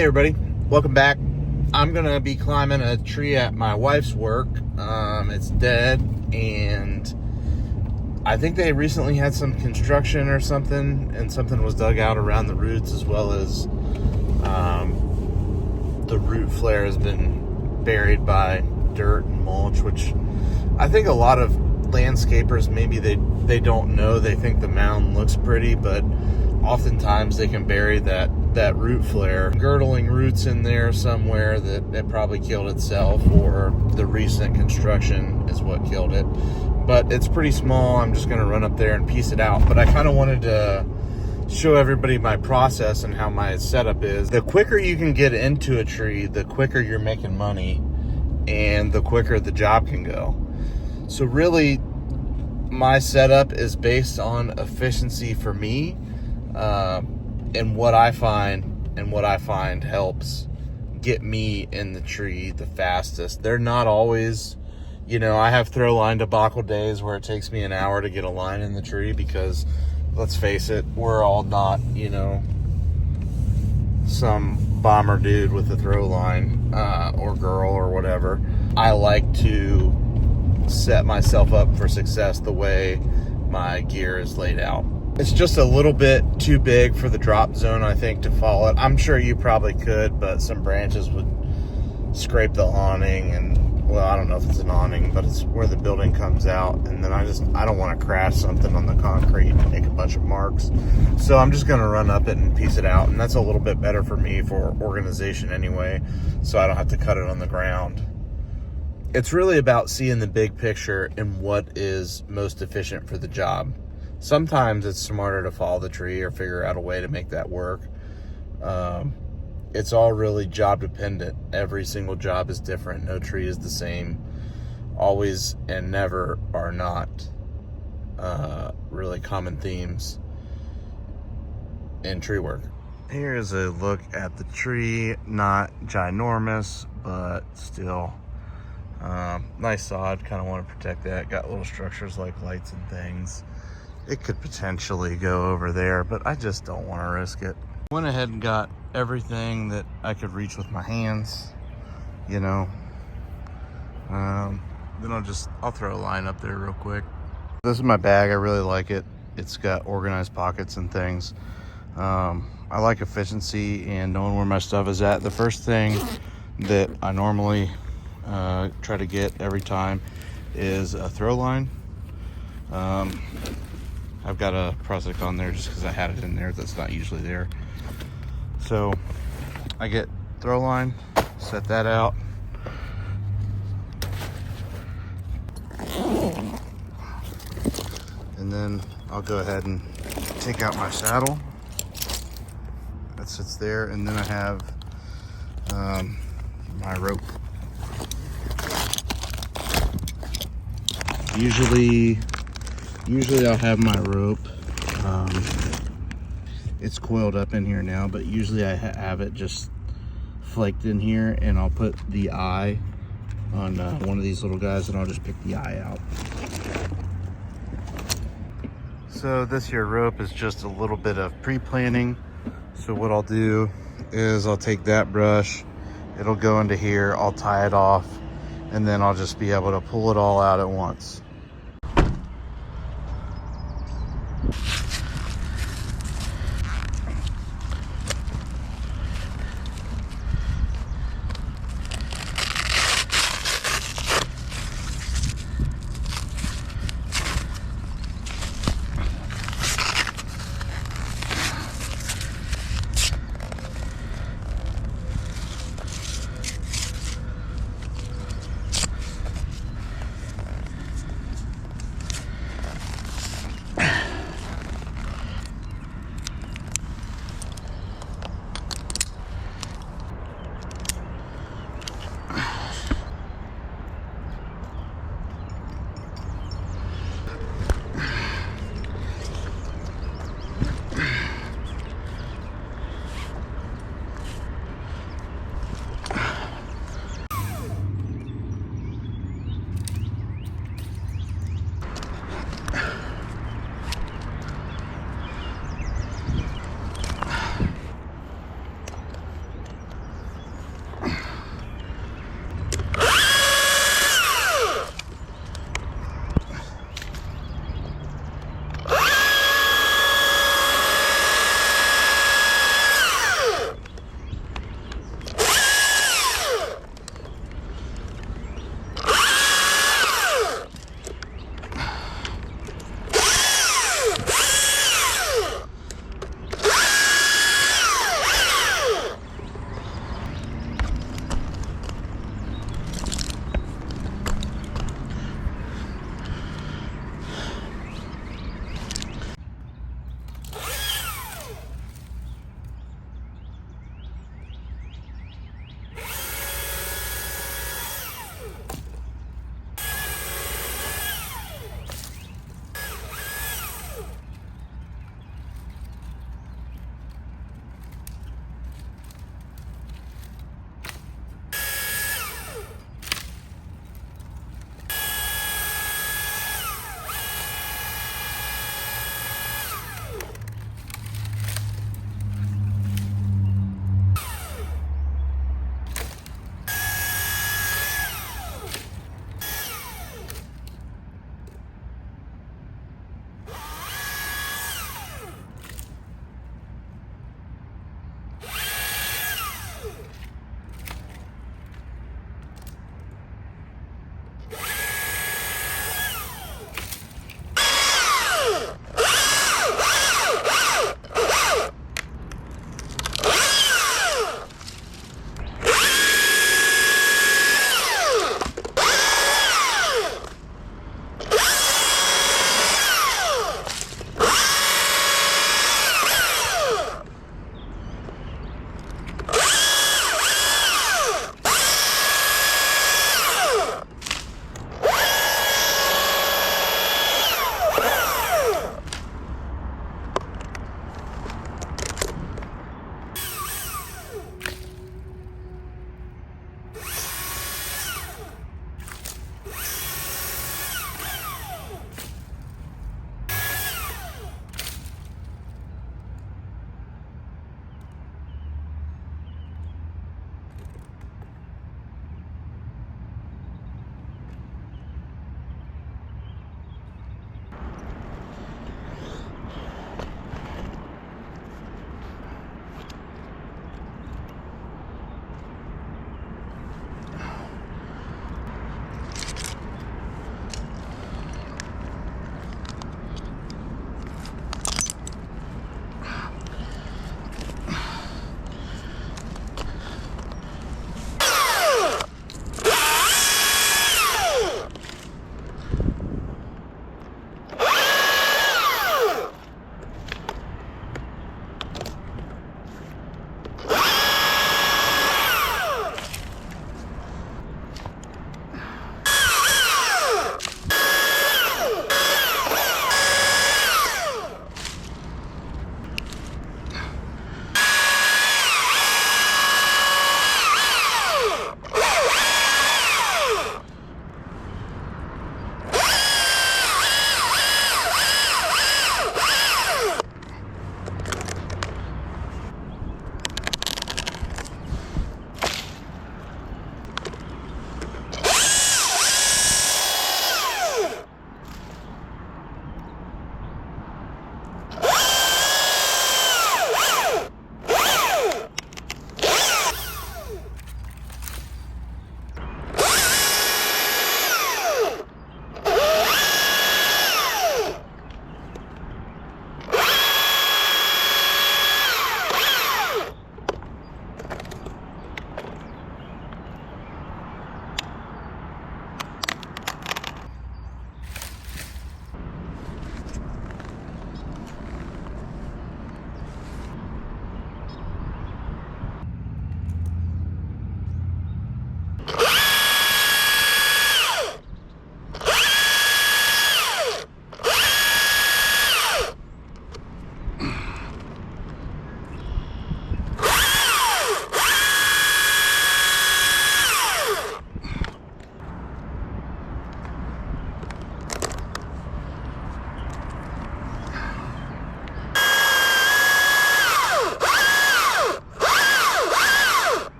Hey everybody, welcome back. I'm gonna be climbing a tree at my wife's work. It's dead, and I think they recently had some construction or something, and something was dug out around the roots, as well as the root flare has been buried by dirt and mulch, which I think a lot of landscapers, maybe they don't know. They think the mound looks pretty, but oftentimes they can bury that root flare, girdling roots in there somewhere that it probably killed itself, or the recent construction is what killed it. But it's pretty small. I'm just going to run up there and piece it out. But I kind of wanted to show everybody my process and how my setup is. The quicker you can get into a tree, the quicker you're making money, and the quicker the job can go. So really, my setup is based on efficiency for me. And what I find helps get me in the tree the fastest. They're not always, I have throw line debacle days where it takes me an hour to get a line in the tree because, let's face it, we're all not, some bomber dude with a throw line, or girl or whatever. I like to set myself up for success the way my gear is laid out. It's just a little bit too big for the drop zone, I think, to fall it. I'm sure you probably could, but some branches would scrape the awning, and, well, I don't know if it's an awning, but it's where the building comes out, and then I don't want to crash something on the concrete and make a bunch of marks. So I'm just going to run up it and piece it out, and that's a little bit better for me for organization anyway, so I don't have to cut it on the ground. It's really about seeing the big picture and what is most efficient for the job. Sometimes it's smarter to follow the tree or figure out a way to make that work. It's all really job dependent. Every single job is different. No tree is the same. Always and never are not really common themes in tree work. Here's a look at the tree. Not ginormous, but still nice sod. Kind of want to protect that. Got little structures like lights and things. It could potentially go over there, but I just don't want to risk it. Went ahead and got everything that I could reach with my hands, Then I'll throw a line up there real quick. This is my bag. I really like it. It's got organized pockets and things. I like efficiency and knowing where my stuff is at. The first thing that I normally try to get every time is a throw line. I've got a Prusik on there just because I had it in there. That's not usually there. So I get throw line, set that out. And then I'll go ahead and take out my saddle. That sits there. And then I have my rope. Usually I'll have my rope. It's coiled up in here now, but usually I have it just flaked in here, and I'll put the eye on one of these little guys, and I'll just pick the eye out. So this here rope is just a little bit of pre-planning. So what I'll do is I'll take that brush, it'll go into here, I'll tie it off, and then I'll just be able to pull it all out at once.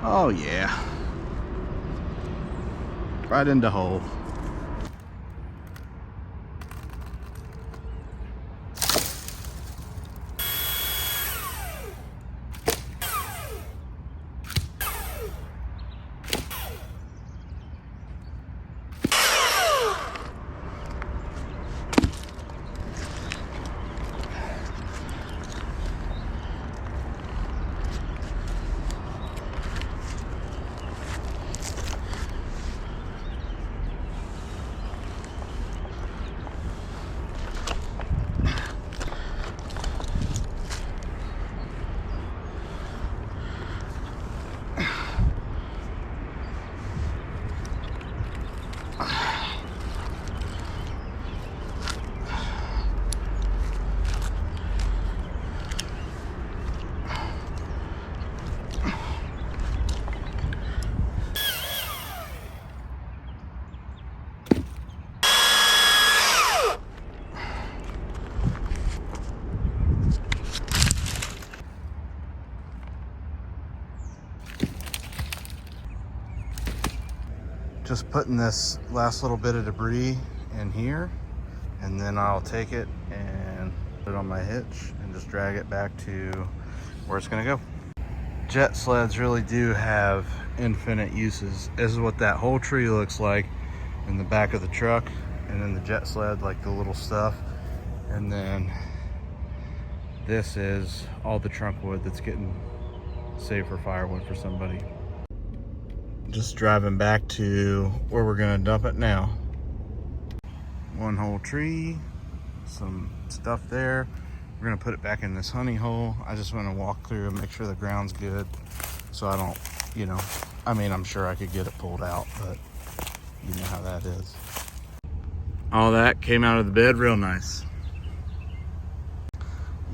Oh yeah. Right in the hole. Just putting this last little bit of debris in here, and then I'll take it and put it on my hitch and just drag it back to where it's gonna go. Jet sleds really do have infinite uses. This is what that whole tree looks like in the back of the truck, and then the jet sled, like the little stuff, and then this is all the trunk wood that's getting saved for firewood for somebody. Just driving back to where we're gonna dump it now. One whole tree, some stuff there. We're gonna put it back in this honey hole. I just wanna walk through and make sure the ground's good, so I don't, you know, I mean, I'm sure I could get it pulled out, but you know how that is. All that came out of the bed real nice.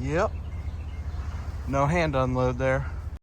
Yep, no hand unload there.